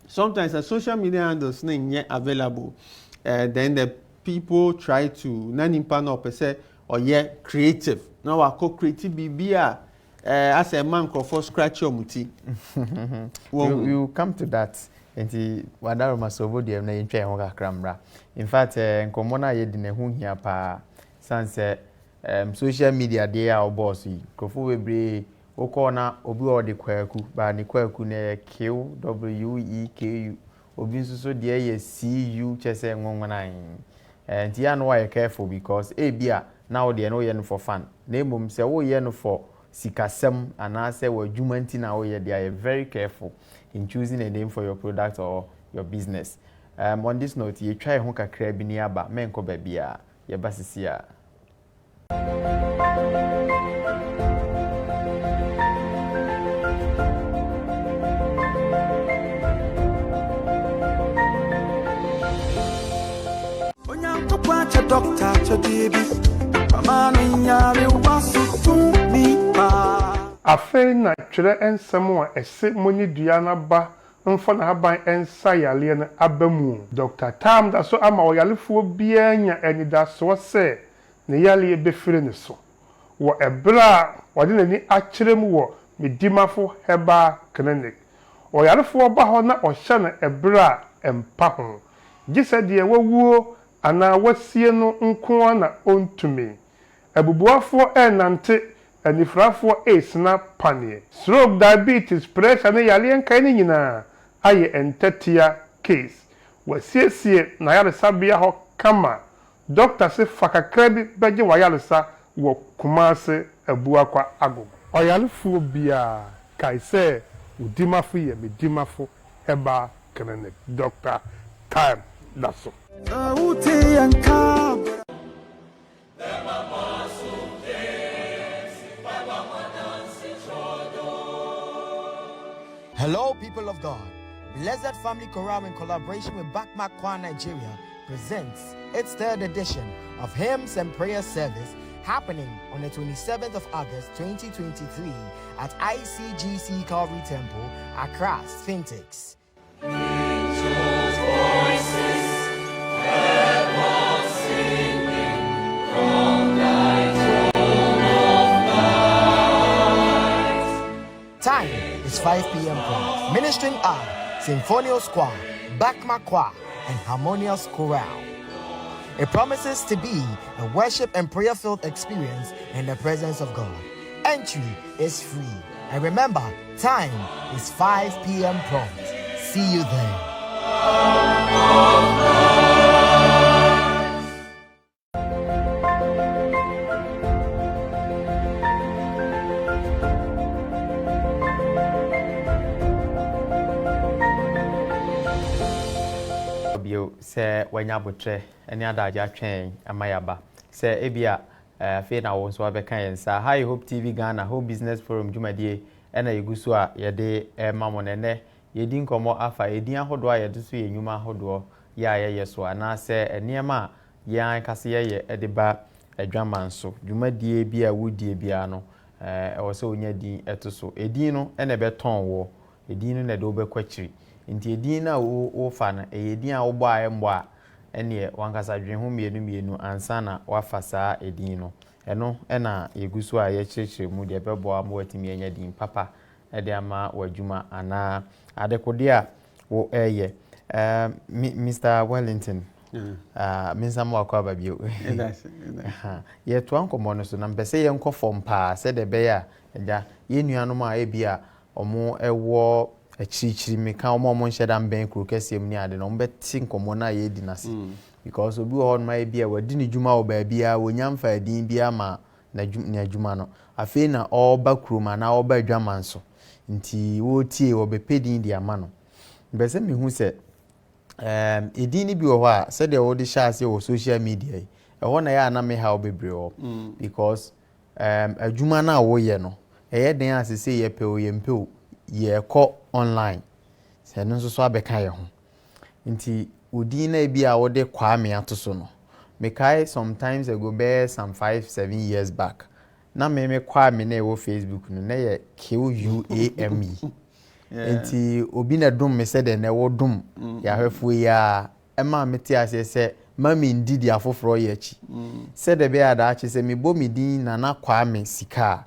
sometimes the social media handles not available. Then the people try to say, or creative. Now I call creative BBA. As a man for scratch your muti. You come to that. Enti wadaro masobo de na yentwa ho kakramra. In fact, nkomona ye de ne ho hia pa sanse social media de a boss yi. Krofo webre okọ na obi o de kwaku ba ne kwaku na QWEKU. Obi nso de ye CU chese ngongonan. Enti ya no why careful because bia now de no ye no for fun. Na emom se wo ye no for sikasem anase wa jumanti na wo ye they are very careful in choosing a name for your product or your business. On this note, you try ho kakra bi ni aba menko ba bia ye basisia. Onyanko kwacha doctor chodibi. Pamano nyare wasu tumi pa. Afei na twere ensem a ese monyi dua na ba mfa na haban ensa yale na abamu Dr. Tam da so ama oyalefuo bia nya anidaso se ne yale ebefire ne so wo ebra wode nani akyerem wo medimafo heba clinic oyalefuo ba ho na ohye na ebra empa ho gise de wawuo ana wasie no nko na ontumi abubuafo enante anifrafo na panie stroke diabetes pressure ne yale enkan ne nyina aye entatia case wasiesie na yale sabia ho kama doctor se fakakra bi beje wayalesa wo kumase abuakwa ago oyalefo bia kaise udimafo ye medimafo heba clinic Dr. Time daso Hello, people of God. Blessed Family Chorale in collaboration with Bakmakwa Nigeria presents its third edition of Hymns and Prayer Service happening on the 27th of August 2023 at ICGC Calvary Temple, Accra, Sphinx. Time is 5 p.m. prompt. Ministering are Symphonious Choir, Bakma Choir, and Harmonious Chorale. It promises to be a worship and prayer-filled experience in the presence of God. Entry is free. And remember, time is 5 p.m. prompt. See you there. Se wanya botre eni adaja twen amayaba se ebia fe na wo so abeka yensa High Hope TV Ghana Home Business Forum jumadie ena yegusu a yede mamonene yedi nkomo afa edin ahodo a yede so yenyuma ahodo ya yeso ana se eniema yan kase ye edeba adwaman so jumadie bia wudie bia no wo se onya din etoso edin no ena beton wo edin no na de obekwachiri nti edin na wo fa na edin a wo bɔ ayembo a ene wankasa dwen ho mienu ansa na wafa saa edin no eno na yegusu a ye kyerɛkyerɛ mu de bɛbɔ am watimi anya din papa de ama wadwuma ana adekode a wo Mr. Wellington minsa mo akwa babio ye to ankomo no so na mpese ye nkɔ fom pa se de be ya ja ye nuanom a ebia omo ewo akyirikyiri me ka omo nhyeda mben kuro kɛsɛm ni ade no mbɛti nkomo na ye di nase because obi ho no ma ebia wadi ne dwuma wo ba bia wonyamfa adin bia ma na dwuma no afei na oba kroma na oba adwaman so nti wo tie wo be pedin di ama no mbese me hu se edin ni bi wo a se de wo de shaase wo social media ho na ya na me ha obebre wo because adwuma na wo ye no eye den asese ye pe o ye mpe o ye ko online sɛ no nso so abɛka yɛ ho nti odin na bi a wode Kwame ato so no mekai sometimes ago be some 5-7 years back na me Kwame na ɛwɔ Facebook no na yɛ QUAME nti obi na dum me sɛ de na ɛwɔ dum ya hwefo ya ɛma me te ase sɛ mami ndidi afoforo yɛ akyi sɛ de be ada akyi sɛ me bo me din na Kwame sika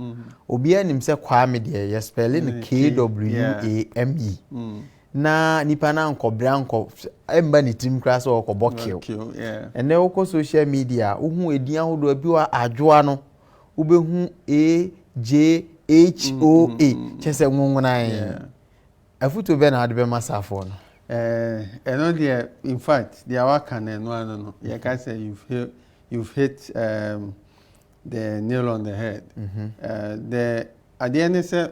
obi anim sɛ Kwame de yɛ spelling KWAME na nipa na nkɔbra emba ni tim kra sɛ ɔkɔbɔ kill ene wokɔ social media wohu edin ahodo bi wa adwoa no wobɛhu AJHOA kyesɛ nwonwonan afuto be na ade be masafo no eno there in fact the awaka na eno ano no you can say you've hit the nail on the head the at the end say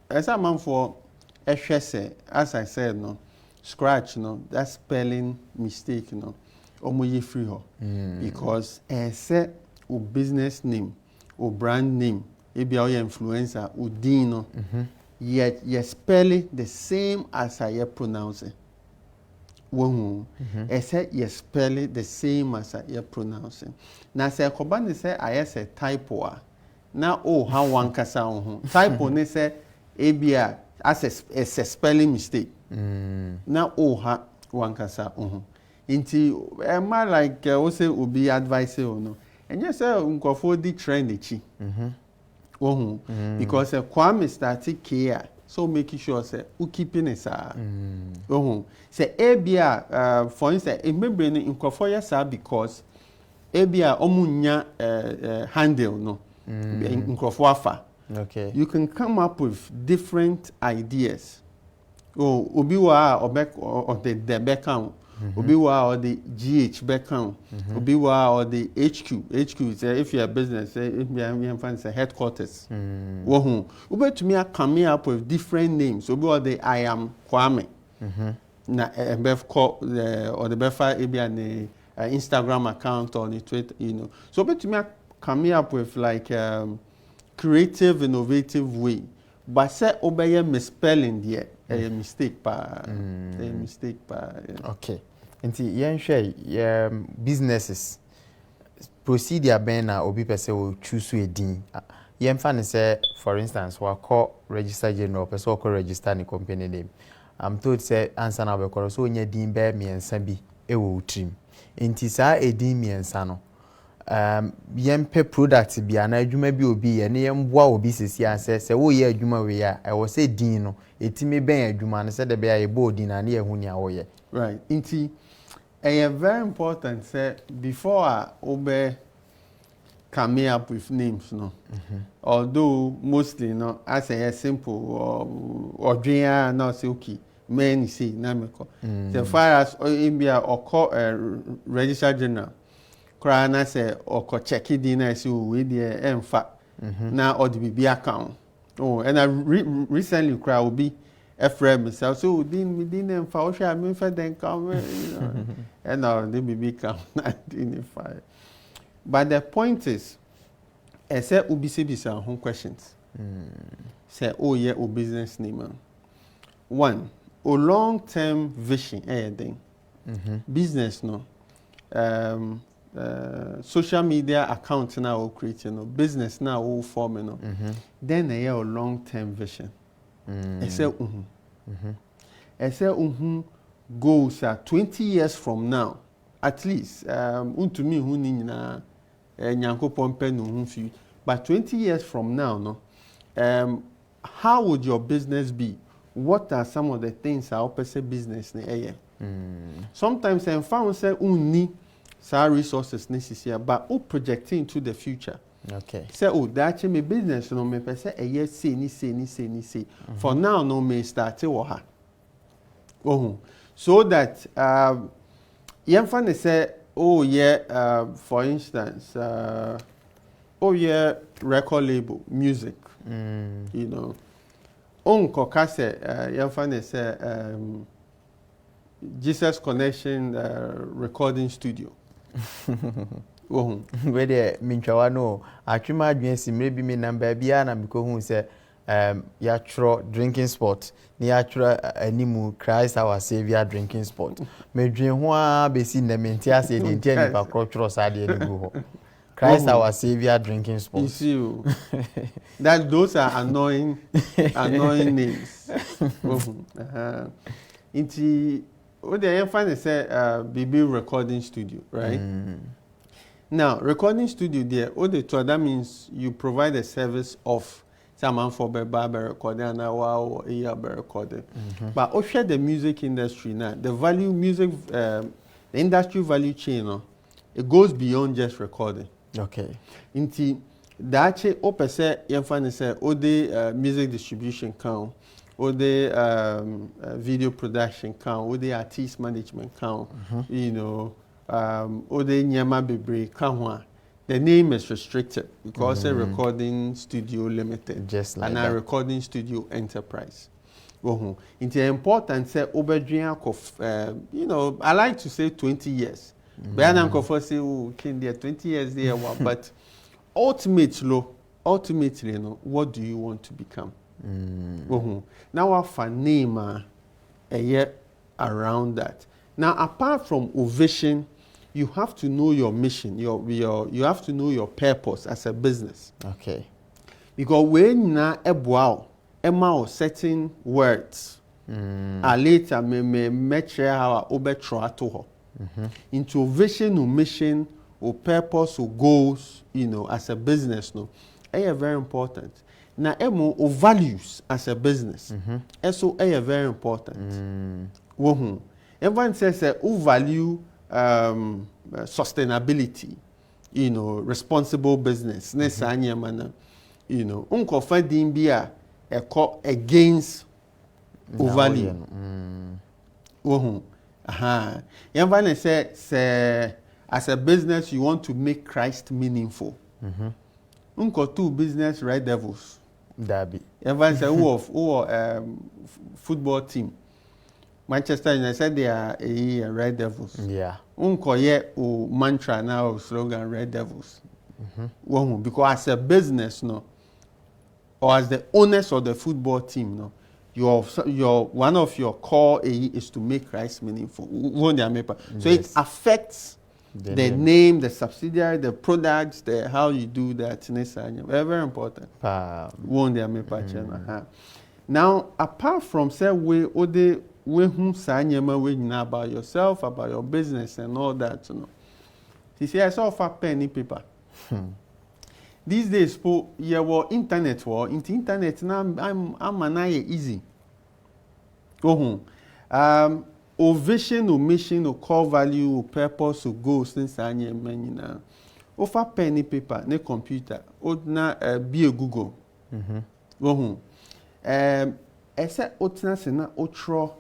as a man for as I said, no, scratch, no, that spelling mistake, no, omoye free ho, because say o business name, o brand name, ebi o influencer, o din, no, yet you spell it the same as I pronounce it. Wohu, say you spell it the same as I pronounce it. Now say kobani say I say typo na how one kasa ho typo ne say ebia as a spelling mistake. Na ha wankasa Inti am like also will be advice or no. And yes, unkofo di trend echi. Because Kwame started care, so making sure say u keeping it say ebia for instance remember unkofo yesa because ebia omunya handle no unkofo afa. Okay. You can come up with different ideas. Oh, obi wa or the background. Obi wa or the GH background. Obi wa or the HQ. HQ is if you're a business, if you're a headquarters. Obi to me come up with different names. Obi wa the I am Kwame. Na bef call or the befa ebi an Instagram account or the Twitter, you know. So obi to me come up with like creative, innovative way. But say obey misspelling there, a mistake pa, a mistake pa. Okay. Nti yen hwe businesses procedure ben na obi pese o choose a din. Yen fa ne say for instance wa call register general pese o call register ni company name. I'm told say answer na be call so onya din be miensa bi e wo utrim. Nti saa edin miensa no yempe product bia na adwuma bi obi ye ne yemboa obi sesi ase se wo ye adwuma we ya e wo se din no etimi ben adwuma no se de be ya e bo din na ne ehu nia wo ye right inti very important say before obe come up with names no although mostly no as a simple or dream no say okay many say na me ko so far as India or call register general na say or check it in as you with the emfa now or the BB account. Oh, and I recently cry will be a friend myself. So didn't emfa or share me for then come, you know, and now the BB account 1995. But the point is, I said ubisi home questions. Say oh yeah, o business name. One, o long-term vision, thing. Business no. Social media account now will create, business now will form, then a long-term vision. I say, goals are 20 years from now, at least. To me, who need na nyanko pompe no few, but 20 years from now, no. How would your business be? What are some of the things our business sometimes I found say some resources necessary, but projecting into the future. Okay. So that my business no me say a year say. For now no me start to ha. So that yemfa say for instance record label music. You know. Onko ka say yemfa say Jesus Connection recording studio. Where the minchawa no atwima adwen simre bi me number bia na me ko hu se yɛatwerɛ drinking spot na yɛatwerɛ animu Christ our Saviour drinking spot medwen ho a bɛsi nnɛ mente ase deɛ nti a nipa korɔ twerɛ saa deɛ no gu hɔ Christ our Saviour drinking spot. You see, that those are annoying names. What they find is BB recording studio, right? Now, recording studio there, that means you provide a service of someone for barber recording and or a recording. But also the music industry now, the industry value chain, it goes beyond just recording. Okay. Inti dache opese yemfa say ode music distribution count, ode video production count, ode artist management count, you know, ode nyama bebre count. The name is restricted because a recording studio limited, just like and that. A recording studio enterprise. It's important say obedrian of you know, I like to say 20 years. But I'm going say, oh, 20 years there, but ultimately, you know, what do you want to become? Now, our name a year around that. Now, apart from vision, you have to know your mission. You have to know your purpose as a business. Okay. Because when na ebwao, emma certain words, later me share how obetro to her. Into vision or mission or purpose or goals, you know, as a business, no, are very important. Now, or values as a business, so are very important. Everyone says who value sustainability, you know, responsible business. You know, unko finding be a call against value. Everyone say as a business you want to make Christ meaningful. Unko two business red devils. Derby. Everyone say who football team. Manchester United said they are a red devils. Yeah. Unko ye o mantra now slogan red devils. Because as a business, no, or as the owners of the football team, no, your one of your core is to make Christ meaningful. So it affects the name, the subsidiary, the products, the how you do that. Very, very important. Now, apart from say we about yourself, about your business and all that, you know. You see, I saw a pen and paper. These days, you have internet war. Into internet now, I'm easy. Or vision, or mission, or core value, or purpose, or goals. Since I am now, offer pen and paper, ne computer, or na be a Google. I said, otna sena otro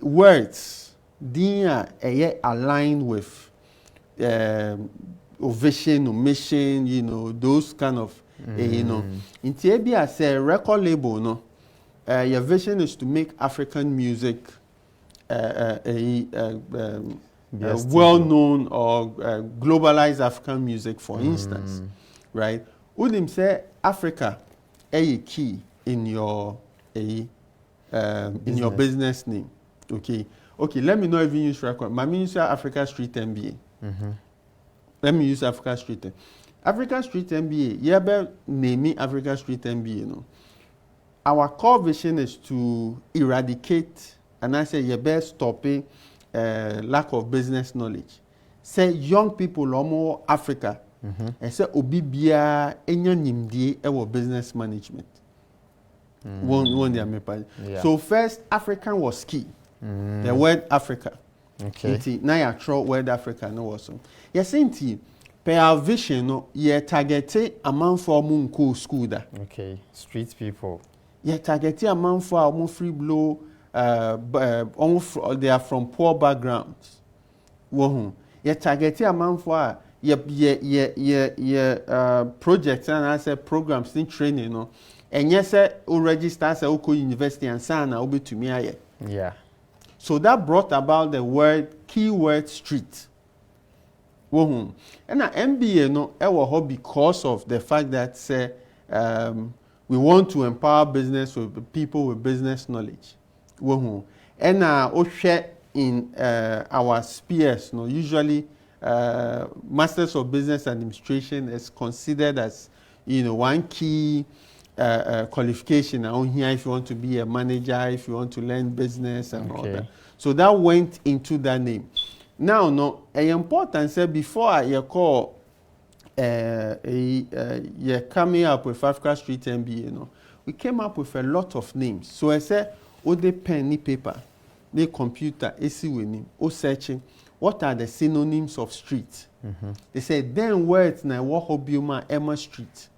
words. Dia aligned with. Vision or mission, you know, those kind of, you know. In TAB, I say record label, no. Your vision is to make African music well-known or globalized African music, for instance, right? Would him say Africa a key in your business name? Okay. Let me know if you use record. My minister Africa Street MBA. Let me use Africa Street. Africa Street MBA, you name Africa Street MBA. No? Our core vision is to eradicate, and I say, you better stop lack of business knowledge. Say young people are more Africa, and say obibia enya nimdie ewo business management. So first, African was key. The word Africa. Okay. Now you throw word Africa no also. Yes, inti per our vision no ye target a man for munko school da. Okay. Street people. Ye target a man for almost free blow they are from poor backgrounds. Ye target a man for ye projects and I say programs in training no. And yes, o register as a university and sana obi to me aye. Yeah. So that brought about the keyword street. And MBA no ewo because of the fact that say we want to empower business with people with business knowledge. And in our spheres, usually Masters of Business Administration is considered as one key qualification out here if you want to be a manager, if you want to learn business and all that. So that went into that name. Now, important say before I call coming up with Africa Street MBA, we came up with a lot of names. So I said, the pen, ni paper, the computer, AC winning, searching. What are the synonyms of street? They say, then words na Wahobiuma Emma Street.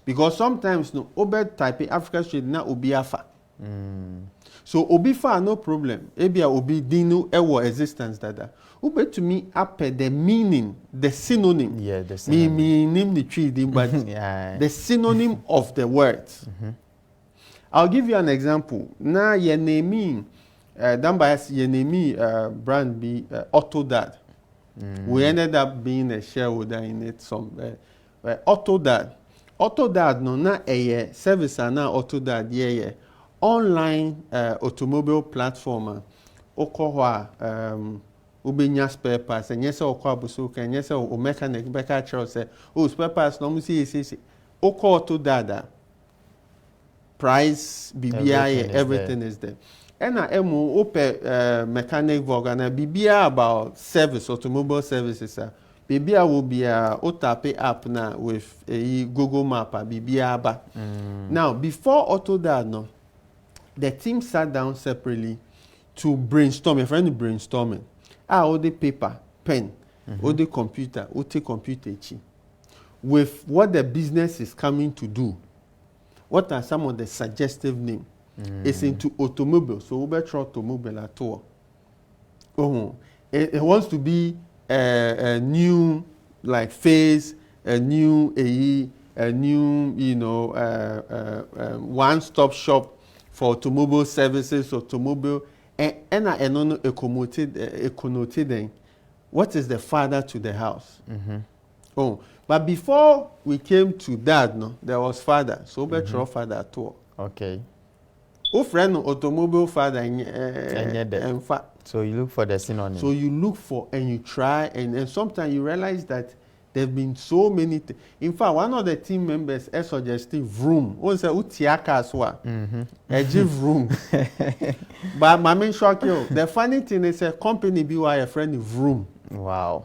Because sometimes Obed type Africa Street na Obiafa. So Obifa no problem. Ebia Obi dinu ewo existence dada. Ube to me up the meaning, the synonym. Yeah, the synonym. Me name the tree, but the synonym of the words. I'll give you an example. Na ye name brand be Autodad. We ended up being a shareholder in it. Autodad. Autodad no na a service na Autodad yeah online automobile platform. Okohwa ubenya spare parts and yes okwa busuka and yes o mechanic beka charles say spare parts no see oko Autodad price BBI everything is there. And emu ope mechanic vogana bibia about service automobile services bibia will be a otape app now with a Google map bibia ba. Now before Autodad the team sat down separately to brainstorm. A friend brainstorming. All the paper, pen, all the computer, with what the business is coming to do. What are some of the suggestive names? It's into automobile, so we better automobile at all. It wants to be a new like phase, a new one-stop shop for automobile services, automobile, and a connoted. What is the father to the house? But before we came to that, there was father, so we better father at all. Okay. Friend automobile father and so you look for the synonym. So you look for and you try and sometimes you realize that there have been so many in fact one of the team members suggested vroom. One say utiaka aswa. Vroom. But my main shock you. The funny thing is a company be a friend vroom. Wow.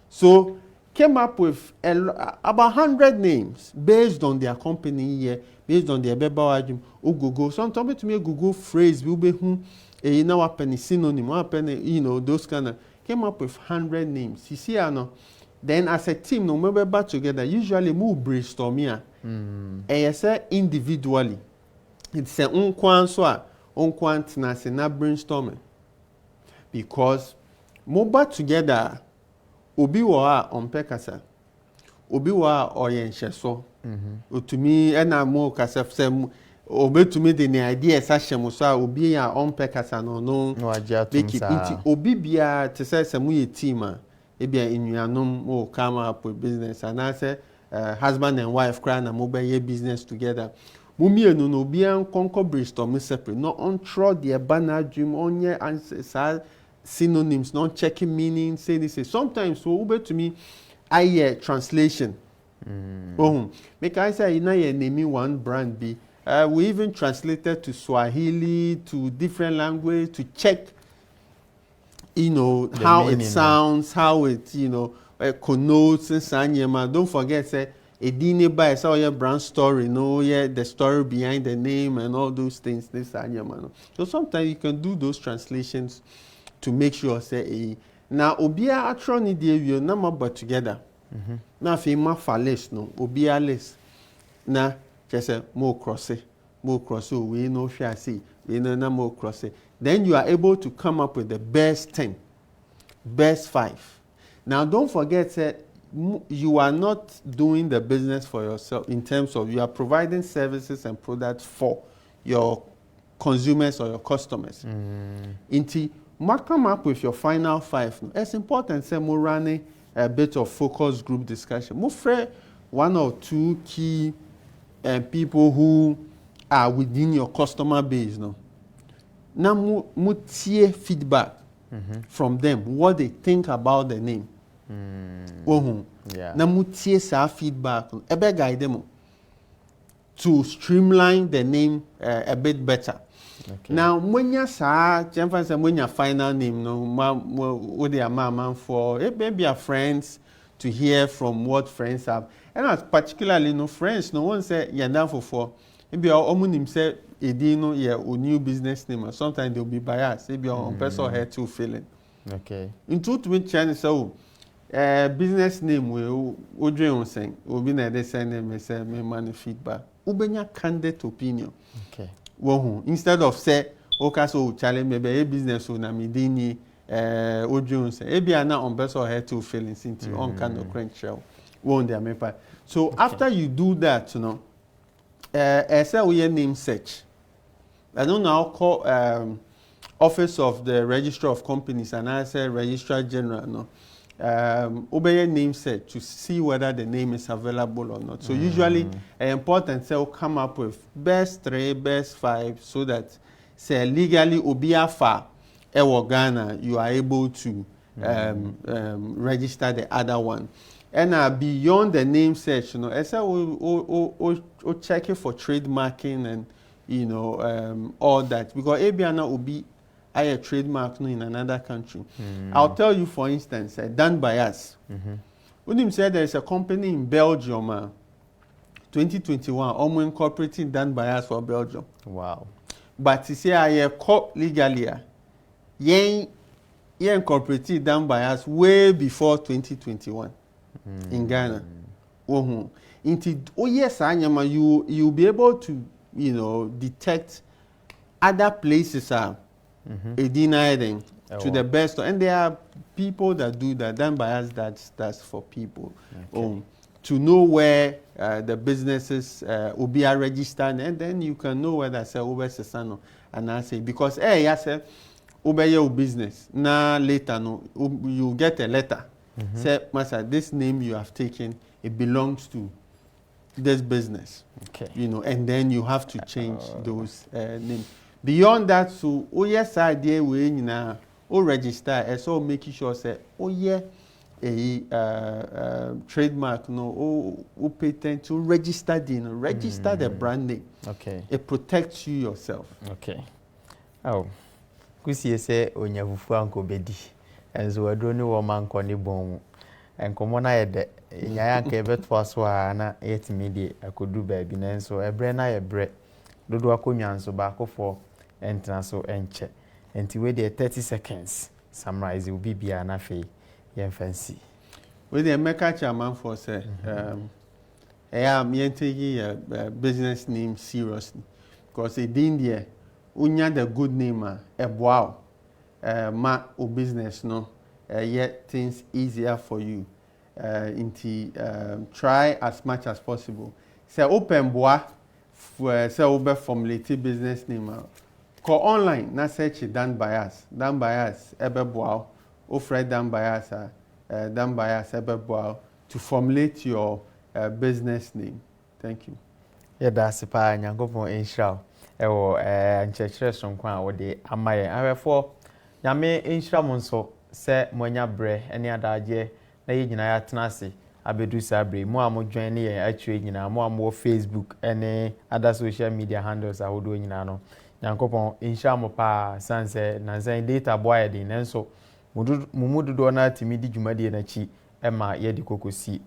So came up with about 100 names based on their company here, based on their beba Google. Sometimes to me a Google phrase will be a synonym, those kind of came up with 100 names. You see, then as a team, no member back together, usually move brainstorming. And you say individually. It's a brainstorming. Because move back together, obi wa on pekasa. Obi wa oyencheso. To me, and I'm more kasef obi to me the idea sashem so obi ya on pekasa no make it into obi bia to say some team ebia inuanom o come up with business and I say husband and wife cry na mobile business together mumie no obi an conquer brainstorm separate no on throw the banner dream on your answers synonyms not checking meaning say this sometimes so obi to me I hear translation make I say you know you name one brand be we even translated to Swahili, to different language to check, how it sounds, how it, connotes and sanyema. Don't forget, say, a dine by saw your brand story, the story behind the name and all those things. This sanyema. So sometimes you can do those translations to make sure, say, now obia atroni de number but together. Now if you fales no obia less. Now just more cross we know shall see we know more cross. Then you are able to come up with the best 10, best 5. Now don't forget that you are not doing the business for yourself in terms of you are providing services and products for your consumers or your customers. Into come up with your final 5. It's important say more running a bit of focus group discussion. More one or two key people who are within your customer base, no. Now, mutie feedback from them, what they think about the name. Yeah. Now, mutie sa feedback, ebe guide them to streamline the name a bit better. Okay. Now, when you say, when your final name, no, what they are man for, it may be a friends to hear from what friends have, and as particularly no friends, no one say you're down for. Maybe our own say, no, yeah, or new business name, or sometimes they'll be biased. Maybe our person here too feeling. Okay. In truth, with China, so business name will Odrion saying, will be the same name, say, me money feedback. Ubenya candid opinion. Okay. Well, instead of say, okay, so challenge maybe a business owner, me dini, Odrion say, maybe I'm not on person here too feeling, since you on kind of crank shell. Won't there, me pa. So after you do that, you know, say we name search. I don't now call Office of the Registrar of Companies and I say Registrar General, no. Obey name search to see whether the name is available or not. So usually important say come up with best 3, best 5 so that say legally obiafa ewo Ghana you are able to register the other one. And beyond the name search, you know, I say we check it for trademarking and you know all that because Abiana will be a trademark in another country. I'll tell you, for instance, done by us. When said there is a company in Belgium, 2021, almost incorporating done by us for Belgium. Wow. But to say I caught legally, yeah, incorporated done by us way before 2021 in Ghana. Oh yes, you'll be able to, you know, detect other places are denying to the best, and there are people that do that. Done by us, that's for people to know where the businesses will be registered, and then you can know whether say over Sesano and I say because yes, over your business now later no you get a letter say master this name you have taken it belongs to this business. Okay. You know, and then you have to change those names. Beyond that, so yes, idea we now register and so making sure say trademark no patent to register the brand name. Okay. It protects you yourself. Okay. Oh. Kusi say onyavufu anko bedi. Enzo adro ni wo man ko ni bon. Enkomo na yede nyaya nka ebeto aso a na yetimi de akodu baabi na enso ebre na yebre dodo akonwa nso ba akofo entra so enche enti we dey 30 seconds summarize will be bia na fe yen fancy we dey make a chairman for say I am taking a business name seriously because it in there unya the good name wow ma o business no yet things easier for you try as much as possible say open bois for say over formulate business name call online na search done by us ebe bois offer done by us ebe bois to formulate your business name. Thank you. Yeah, that's pa nyankopon enhira ewo nchechire sonkwa a wo de amaye awefo nyame enhira mo nso se monya bre ene adaje na ye nyina ya tenase abedu sabre mo a mo join ne ye atwe nyina mo a mo Facebook ene other social media handles ahodo nyina no nyankopon enhira mo pa sanse na zan data boy de nenso mududo na timi di dwumade na chi ema ye di kokosi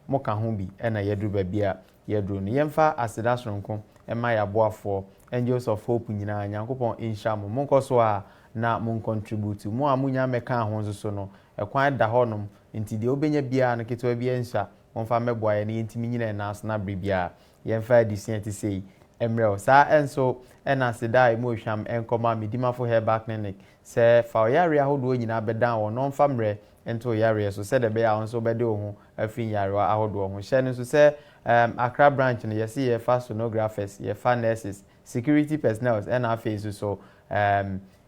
mo ka ho bi ena yedu ba bia yedu no yemfa aseda sonko ema ya boafo angels of hope nyina nyankopon enhira mo nkoso a na mo contribute mo amunya meka ho nso so no ekwan da honom nti de obenya bia no ketewa bia nsa wonfa meboa ye ne ntimi nyina na asna brebia yemfa disenti sei emrel sa enso ena aseda emo hwam enkoma medimafo herbal clinic se fa oyare ahodo nyina bedan wo no mfa mre ento yare so se de be ya nso bede ho afin yare ahodo ho hye ne so se Accra branch no yesi ye fa sonographers ye fa nurses security personnel and afase so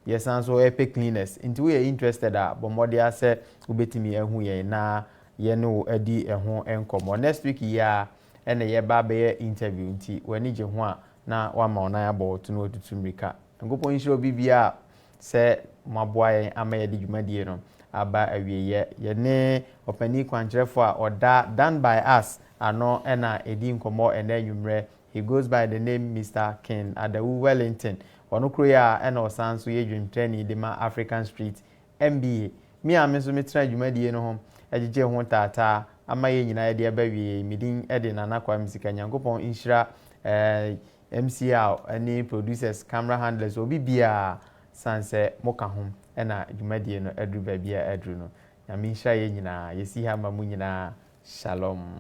yes and so epic cleaners into we interested bomode ase ubetimi ehu ye na ye no edi eho enkomo next week ya ɛna yɛba bɛyɛ interview nti w'ani gye ho a na wama ɔnan abɔ to no otutu mmirika nkopɔn nhyira obi bia sɛ maboa yɛn ama yɛde dwumadie no aba awieyɛ yɛne ɔpani kwankyerɛfo a ɔda done by us ano ɛna edi nkɔmmɔ ɛna anwummerɛ. He goes by the name Mr. Ken Adawu Wellington. Ono kroya ɛna ɔsan so yɛ dwumtrɛni de ma African Street MBA. Me a me so metra dwumadie no ho ɛgyegye ho taataa ama yɛ nyinaa yɛde aba wie medin ɛde nana kwa msika nyankopɔn nhyira MCL any producers camera handlers obi bia sanse moka ho ɛna dwumadie no aduru baabi a aduru no nyame nhyira yɛ nyinaa yɛsi ha ma mu nyinaa shalom.